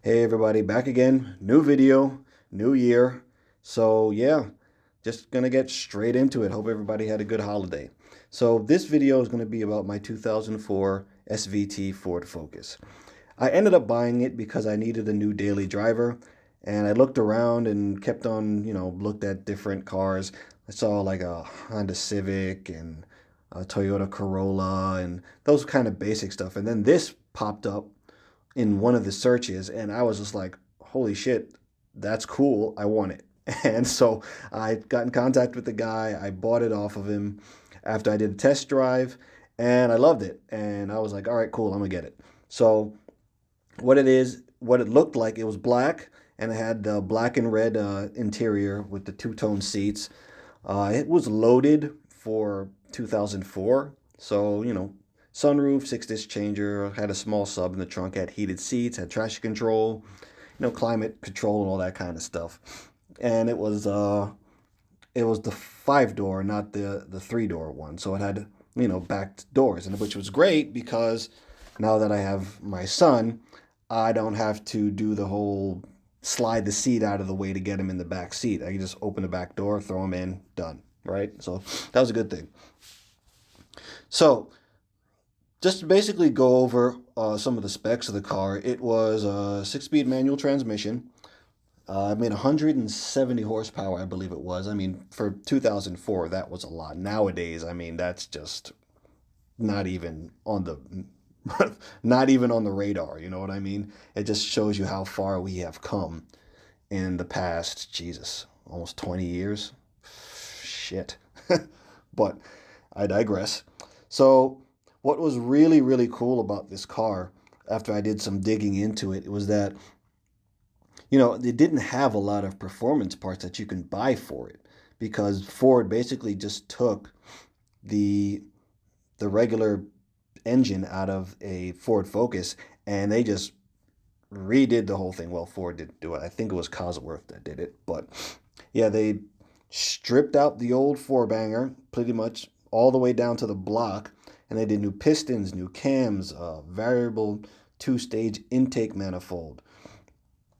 Hey everybody, back again. New video, new year. So yeah, just gonna get straight into it. Hope everybody had a good holiday. So this video is gonna be about my 2004 SVT Ford Focus. I ended up buying it because I needed a new daily driver, and I looked around and kept on, looked at different cars. I saw like a Honda Civic and a Toyota Corolla and those kind of basic stuff. And then this popped up in one of the searches, and I was just like, holy shit, that's cool. I want it. And so I got in contact with the guy. I bought it off of him after I did a test drive, and I loved it. And I was like, all right, cool, I'm gonna get it. So what it looked like, it was black, and it had black and red interior with the two-tone seats. It was loaded for 2004, so sunroof, six-disc changer, had a small sub in the trunk, had heated seats, had traction control, climate control and all that kind of stuff. And it was the five door, not the three-door one. So it had backed doors, and which was great because now that I have my son, I don't have to do the whole slide the seat out of the way to get him in the back seat. I can just open the back door, throw him in, done. Right? So that was a good thing. So just to basically go over some of the specs of the car, it was a six-speed manual transmission. It made 170 horsepower, I believe it was. I mean, for 2004, that was a lot. Nowadays, I mean, that's just not even on the not even on the radar. You know what I mean? It just shows you how far we have come in the past, Jesus, almost 20 years. Shit. But I digress. So what was really, really cool about this car, after I did some digging into it, was that, it didn't have a lot of performance parts that you can buy for it, because Ford basically just took the regular engine out of a Ford Focus, and they just redid the whole thing. Well, Ford didn't do it. I think it was Cosworth that did it. But yeah, they stripped out the old four-banger pretty much all the way down to the block, and they did new pistons, new cams, variable two-stage intake manifold.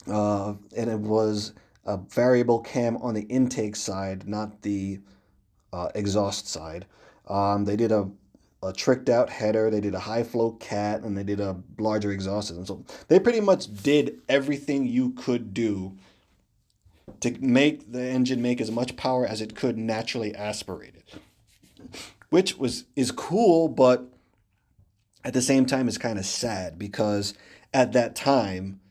And it was a variable cam on the intake side, not the exhaust side. They did a tricked out header, they did a high flow cat, and they did a larger exhaust system. So they pretty much did everything you could do to make the engine make as much power as it could naturally aspirated, which is cool, but at the same time it's kind of sad, because at that time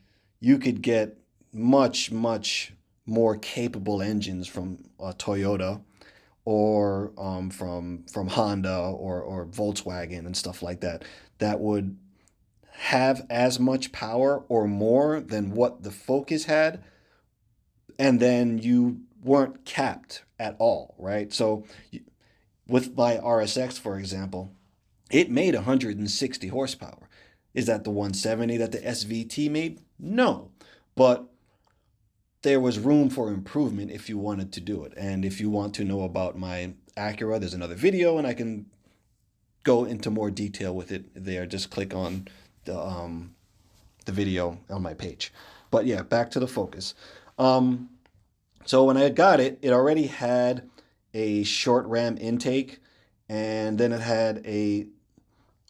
you could get much, much more capable engines from Toyota, or from Honda, or Volkswagen and stuff like that, that would have as much power or more than what the Focus had, and then you weren't capped at all, right? So with my RSX, for example, it made 160 horsepower. Is that the 170 that the SVT made? No, but there was room for improvement if you wanted to do it. And if you want to know about my Acura, there's another video, and I can go into more detail with it there. Just click on the video on my page. But yeah, back to the Focus. So when I got it, it already had a short ram intake, and then it had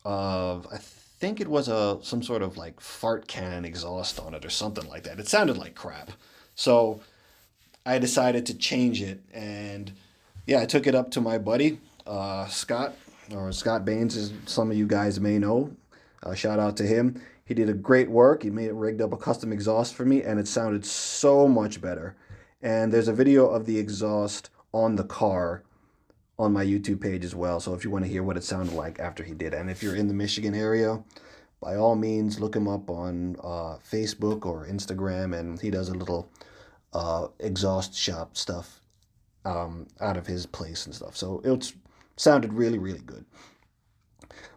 I think it was some sort of like fart cannon exhaust on it or something like that. It sounded like crap. So I decided to change it, and yeah, I took it up to my buddy, Scott, or Scott Baines, as some of you guys may know. Shout out to him. He did a great work. He rigged up a custom exhaust for me, and it sounded so much better. And there's a video of the exhaust on the car on my YouTube page as well. So if you want to hear what it sounded like after he did it, and if you're in the Michigan area, by all means, look him up on Facebook or Instagram, and he does a little exhaust shop stuff out of his place and stuff. So it sounded really, really good.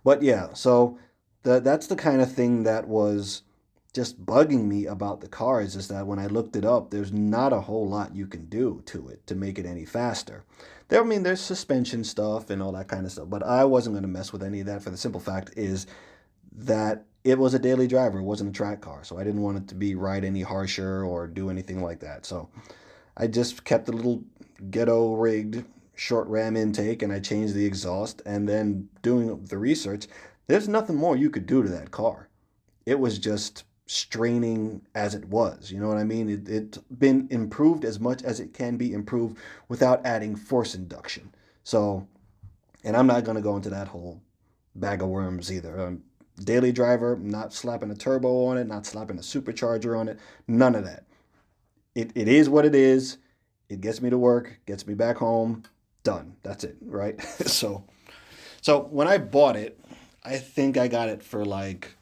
But yeah, so that's the kind of thing that was just bugging me about the car, is just that when I looked it up, there's not a whole lot you can do to it to make it any faster. There's suspension stuff and all that kind of stuff, but I wasn't going to mess with any of that, for the simple fact is that it was a daily driver. It wasn't a track car. So I didn't want it to be ride any harsher or do anything like that. So I just kept a little ghetto rigged short ram intake and I changed the exhaust. And then doing the research, there's nothing more you could do to that car. It was just straining as it was. You know what I mean? It's been improved as much as it can be improved without adding force induction. So, and I'm not going to go into that whole bag of worms either. Daily driver, not slapping a turbo on it, not slapping a supercharger on it, none of that. It is what it is. It gets me to work, gets me back home, done. That's it, right? So when I bought it, I think I got it for like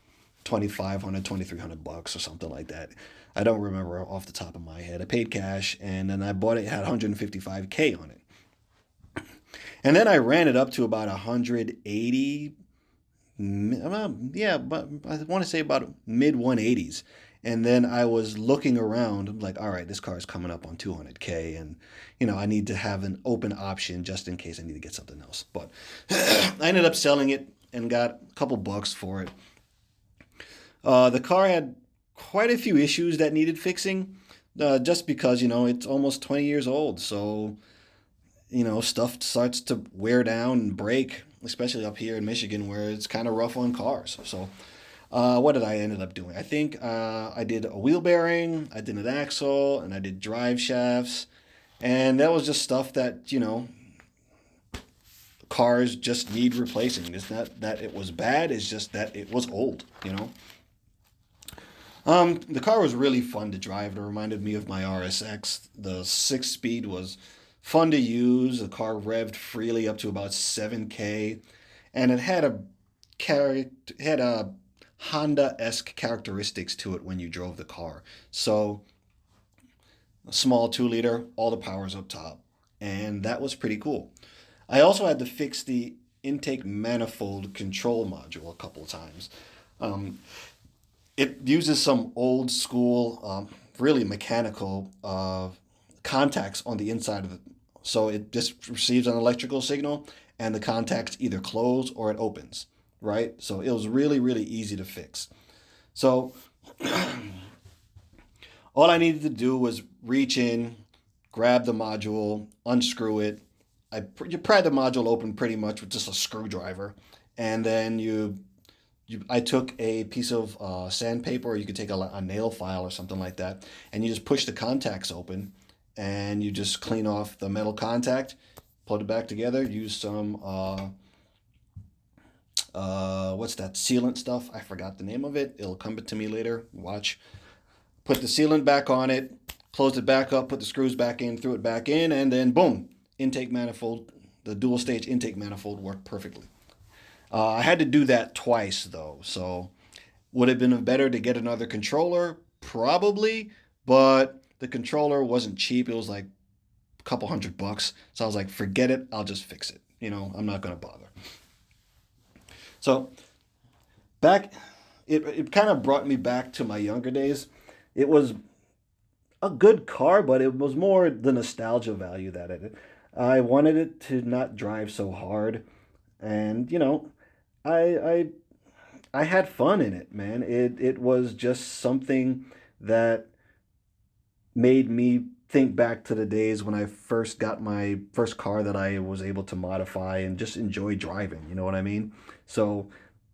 2,500, 2,300 bucks or something like that. I don't remember off the top of my head. I paid cash and then I bought it, it had 155K on it. And then I ran it up to about 180, yeah, but I want to say about mid 180s. And then I was looking around. I'm like, all right, this car is coming up on 200K, and I need to have an open option just in case I need to get something else. But I ended up selling it and got a couple bucks for it. The car had quite a few issues that needed fixing, just because it's almost 20 years old. So stuff starts to wear down and break, especially up here in Michigan where it's kind of rough on cars. So, what did I ended up doing? I think I did a wheel bearing, I did an axle, and I did drive shafts. And that was just stuff that, cars just need replacing. It's not that it was bad, it's just that it was old. The car was really fun to drive. It reminded me of my RSX. The 6-speed was fun to use. The car revved freely up to about 7K, and it had a Honda-esque characteristics to it when you drove the car. So a small 2-liter, all the power's up top, and that was pretty cool. I also had to fix the intake manifold control module a couple of times. Um, it uses some old school, really mechanical contacts on the inside of it. So it just receives an electrical signal and the contacts either close or it opens, right? So it was really, really easy to fix. So all I needed to do was reach in, grab the module, unscrew it. You pry the module open pretty much with just a screwdriver. And then I took a piece of sandpaper, or you could take a nail file or something like that, and you just push the contacts open, and you just clean off the metal contact, put it back together, use some, what's that sealant stuff? I forgot the name of it. It'll come to me later. Watch. Put the sealant back on it, closed it back up, put the screws back in, threw it back in, and then boom, intake manifold, the dual stage intake manifold worked perfectly. I had to do that twice though, so would have been better to get another controller? Probably, but the controller wasn't cheap. It was like a couple $100. So I was like, forget it, I'll just fix it. I'm not going to bother. So back, it kind of brought me back to my younger days. It was a good car, but it was more the nostalgia value that I wanted it to not drive so hard, and I I had fun in it, man. It was just something that made me think back to the days when I first got my first car that I was able to modify and just enjoy driving. You know what I mean? So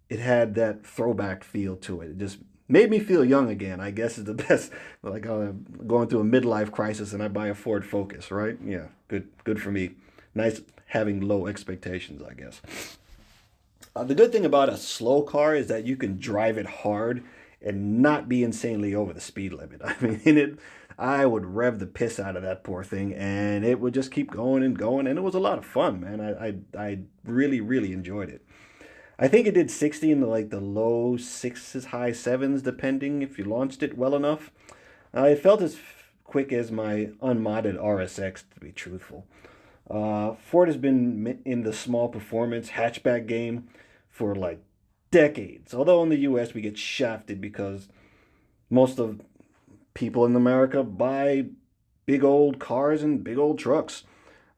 it had that throwback feel to it. It just made me feel young again. I guess is the best. Like going through a midlife crisis and I buy a Ford Focus, right? Yeah, good for me. Nice having low expectations, I guess. The good thing about a slow car is that you can drive it hard and not be insanely over the speed limit. I mean, I would rev the piss out of that poor thing, and it would just keep going and going, and it was a lot of fun, man. I really really enjoyed it. I think it did 60 in the low sixes, high sevens, depending if you launched it well enough. It felt as quick as my unmodded RSX, to be truthful. Ford has been in the small performance hatchback game for like decades. Although in the US we get shafted because most of people in America buy big old cars and big old trucks.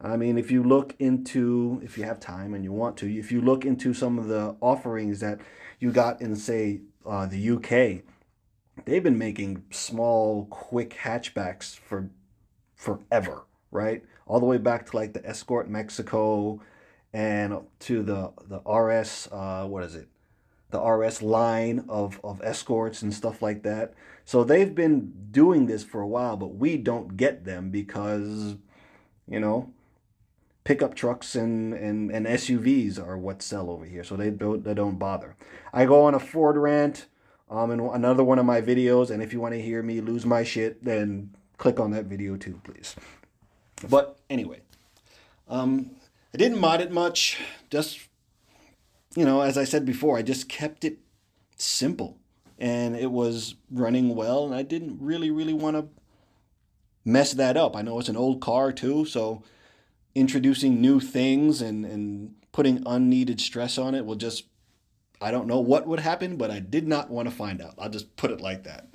I mean, if you have time and you want to, if you look into some of the offerings that you got in, say, the UK, they've been making small, quick hatchbacks for forever, right? All the way back to like the Escort Mexico and to the RS, what is it? The RS line of escorts and stuff like that. So they've been doing this for a while, but we don't get them because, you know, pickup trucks and SUVs are what sell over here. So they don't bother. I go on a Ford rant in another one of my videos, and if you want to hear me lose my shit, then click on that video too, please. But anyway, I didn't mod it much. Just, as I said before, I just kept it simple, and it was running well, and I didn't really, really want to mess that up. I know it's an old car too, so introducing new things and putting unneeded stress on it will just, I don't know what would happen, but I did not want to find out. I'll just put it like that.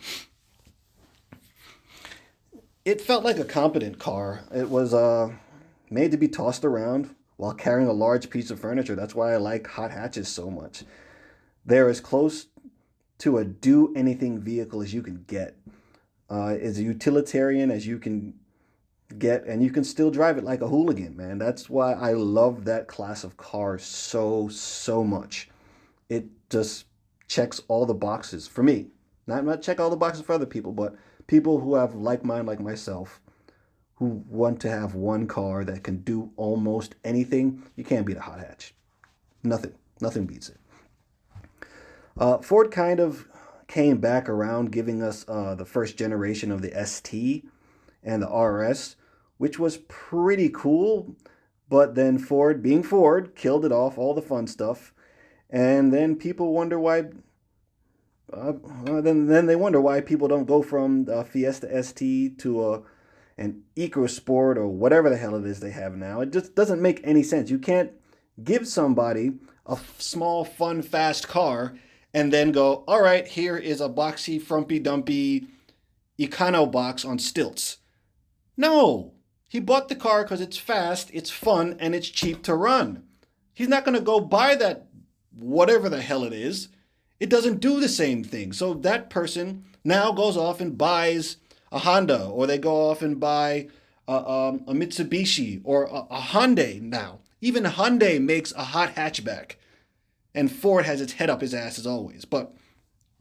It felt like a competent car. It was made to be tossed around while carrying a large piece of furniture. That's why I like hot hatches so much. They're as close to a do-anything vehicle as you can get. As utilitarian as you can get, and you can still drive it like a hooligan, man. That's why I love that class of cars so much. It just checks all the boxes for me. Not check all the boxes for other people, but people who have like mind like myself, who want to have one car that can do almost anything. You can't beat a hot hatch. Nothing beats it. Ford kind of came back around, giving us the first generation of the ST and the RS, which was pretty cool. But then Ford, being Ford, killed it off, all the fun stuff. And then people wonder why. Then they wonder why people don't go from the Fiesta ST to an EcoSport or whatever the hell it is they have now. It just doesn't make any sense. You can't give somebody a small, fun, fast car and then go, all right, here is a boxy, frumpy, dumpy Econo box on stilts. No, he bought the car because it's fast, it's fun, and it's cheap to run. He's not going to go buy that whatever the hell it is. It doesn't do the same thing. So that person now goes off and buys a Honda, or they go off and buy a Mitsubishi or a Hyundai now. Even Hyundai makes a hot hatchback. And Ford has its head up his ass as always. But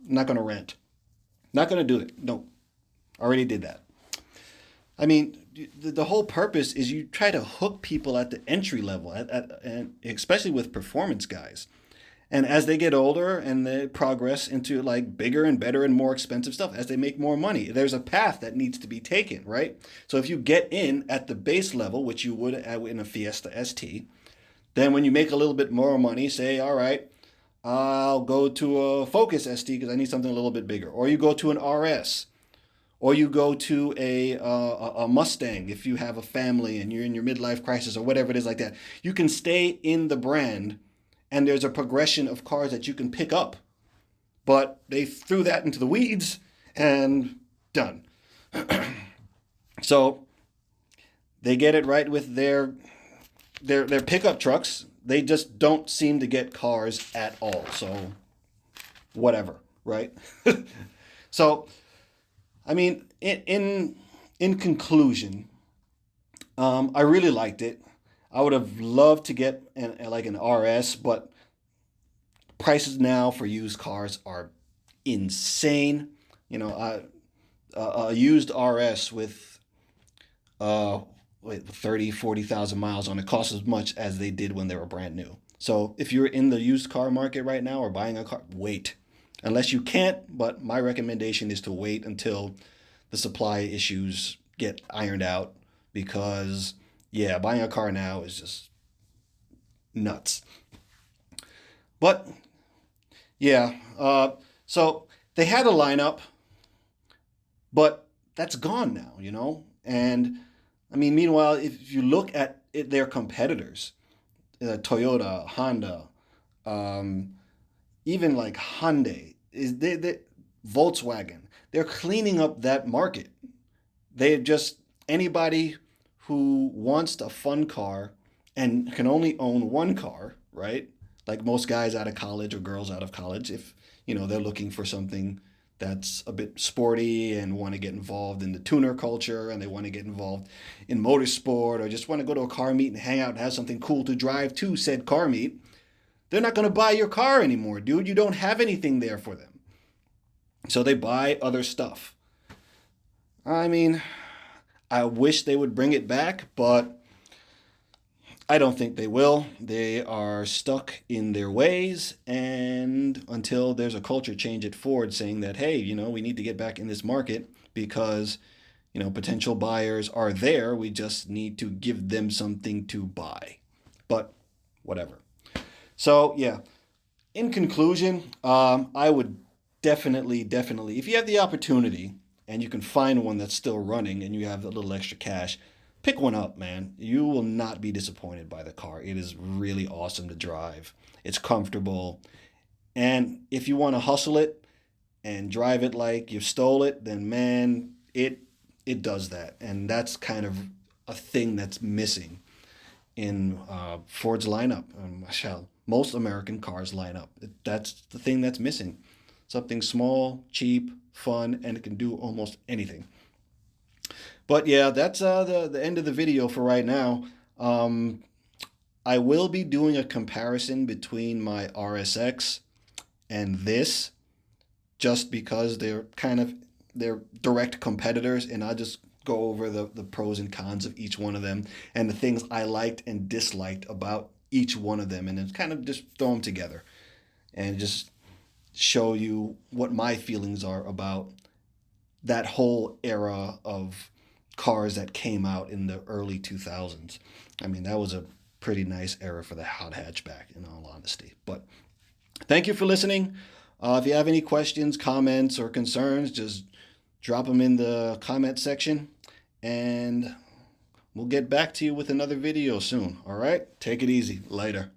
I'm not going to rant. Not going to do it. No. Already did that. I mean, the whole purpose is you try to hook people at the entry level, and especially with performance guys. And as they get older and they progress into like bigger and better and more expensive stuff, as they make more money, there's a path that needs to be taken, right? So if you get in at the base level, which you would in a Fiesta ST, then when you make a little bit more money, say, all right, I'll go to a Focus ST because I need something a little bit bigger. Or you go to an RS. Or you go to a Mustang if you have a family and you're in your midlife crisis or whatever it is like that. You can stay in the brand, and there's a progression of cars that you can pick up. But they threw that into the weeds and done. So they get it right with their pickup trucks. They just don't seem to get cars at all. So whatever, right? So I mean, in conclusion, I really liked it. I would have loved to get an RS, but prices now for used cars are insane. A used RS with 30,000-40,000 miles on it costs as much as they did when they were brand new. So if you're in the used car market right now or buying a car, wait. Unless you can't, but my recommendation is to wait until the supply issues get ironed out, because, yeah, buying a car now is just nuts. But, yeah, so they had a lineup, but that's gone now, And, I mean, meanwhile, if you look at their competitors, Toyota, Honda, even like Hyundai, Volkswagen, they're cleaning up that market. They just, anybody who wants a fun car and can only own one car, right? Like most guys out of college or girls out of college, if they're looking for something that's a bit sporty and want to get involved in the tuner culture, and they want to get involved in motorsport, or just want to go to a car meet and hang out and have something cool to drive to said car meet, they're not going to buy your car anymore, dude. You don't have anything there for them. So they buy other stuff. I mean, I wish they would bring it back, but I don't think they will. They are stuck in their ways, and until there's a culture change at Ford saying that, hey, we need to get back in this market because, potential buyers are there. We just need to give them something to buy. But whatever. So, yeah, in conclusion, I would definitely, if you have the opportunity and you can find one that's still running and you have a little extra cash, pick one up, man. You will not be disappointed by the car. It is really awesome to drive. It's comfortable. And if you want to hustle it and drive it like you stole it, then man, it does that. And that's kind of a thing that's missing in Ford's lineup. Most American cars lineup. That's the thing that's missing. Something small, cheap, fun, and it can do almost anything. But yeah, that's the end of the video for right now. I will be doing a comparison between my RSX and this, just because they're direct competitors, and I'll just go over the pros and cons of each one of them and the things I liked and disliked about each one of them, and then kind of just throw them together and just show you what my feelings are about that whole era of cars that came out in the early 2000s. I mean, that was a pretty nice era for the hot hatchback, in all honesty. But thank you for listening. If you have any questions, comments, or concerns, just drop them in the comment section, and we'll get back to you with another video soon. All right? Take it easy. Later.